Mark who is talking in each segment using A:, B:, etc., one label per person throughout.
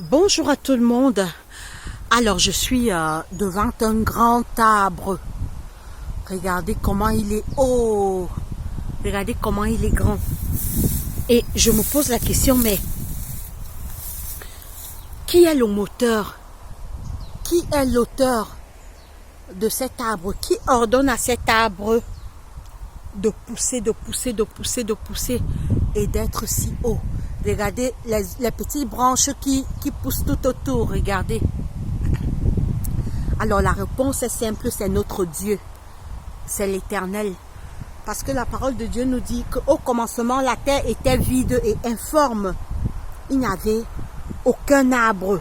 A: Bonjour à tout le monde. Alors je suis devant un grand arbre. Regardez comment il est haut. Regardez comment il est grand. Et je me pose la question, mais qui est le moteur? Qui est l'auteur de cet arbre? Qui ordonne à cet arbre de pousser, de pousser, de pousser, de pousser et d'être si haut? Regardez les petites branches qui poussent tout autour. Regardez. Alors la réponse est simple, c'est notre Dieu. C'est l'Éternel. Parce que la parole de Dieu nous dit qu'au commencement, la terre était vide et informe. Il n'y avait aucun arbre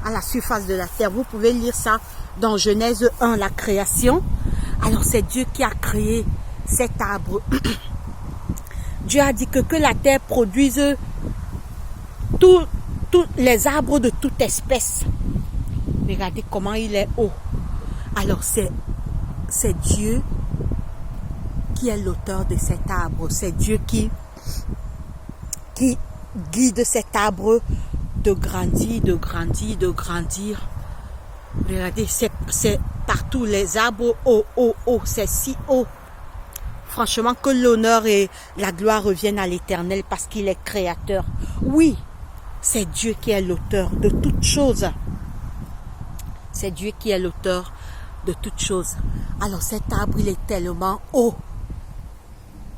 A: à la surface de la terre. Vous pouvez lire ça dans Genèse 1, la création. Alors c'est Dieu qui a créé cet arbre. Dieu a dit que la terre produise tous les arbres de toute espèce. Regardez comment il est haut. Alors c'est Dieu qui est l'auteur de cet arbre. C'est Dieu qui guide cet arbre de grandir, de grandir, de grandir. Regardez, c'est partout les arbres haut, c'est si haut. Franchement, que l'honneur et la gloire reviennent à l'Éternel parce qu'il est créateur. Oui, c'est Dieu qui est l'auteur de toutes choses. C'est Dieu qui est l'auteur de toutes choses. Alors cet arbre, il est tellement haut.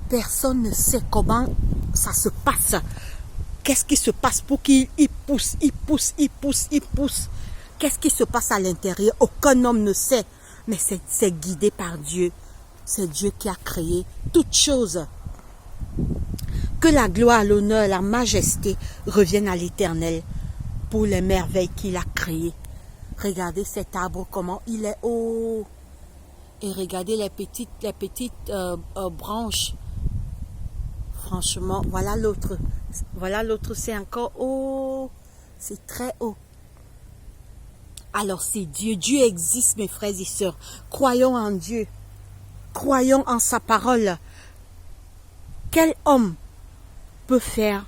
A: Personne ne sait comment ça se passe. Qu'est-ce qui se passe pour qu'il pousse, il pousse, il pousse, il pousse. Qu'est-ce qui se passe à l'intérieur? Aucun homme ne sait. Mais c'est guidé par Dieu. C'est Dieu qui a créé toutes choses. Que la gloire, l'honneur, la majesté reviennent à l'Éternel pour les merveilles qu'il a créées. Regardez cet arbre, comment il est haut. Et regardez les petites branches. Franchement, voilà l'autre. Voilà l'autre, c'est encore haut. C'est très haut. Alors c'est Dieu. Dieu existe, mes frères et sœurs. Croyons en Dieu. Croyons en sa parole. Quel homme peut faire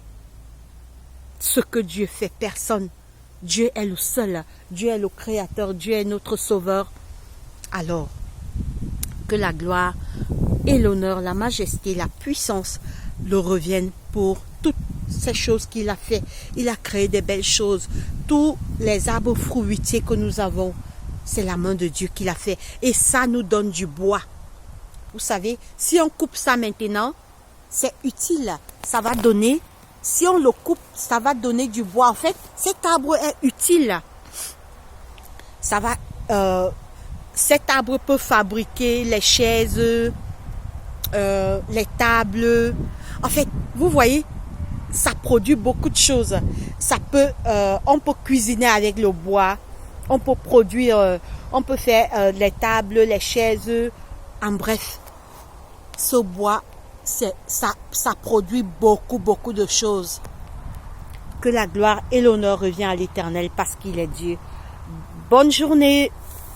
A: ce que Dieu fait? Personne. Dieu est le seul. Dieu est le créateur. Dieu est notre sauveur. Alors, que la gloire et l'honneur, la majesté, la puissance le reviennent pour toutes ces choses qu'il a fait. Il a créé des belles choses. Tous les arbres fruitiers que nous avons, c'est la main de Dieu qui l'a fait. Et ça nous donne du bois. Vous savez, si on coupe ça maintenant, c'est utile. Ça va donner, si on le coupe, ça va donner du bois. En fait, cet arbre est utile. Ça va, cet arbre peut fabriquer les chaises, les tables. En fait, vous voyez, ça produit beaucoup de choses. Ça peut, on peut cuisiner avec le bois. On peut produire, on peut faire les tables, les chaises. En bref, ce bois, ça produit beaucoup de choses. Que la gloire et l'honneur reviennent à l'Éternel parce qu'il est Dieu. Bonne journée.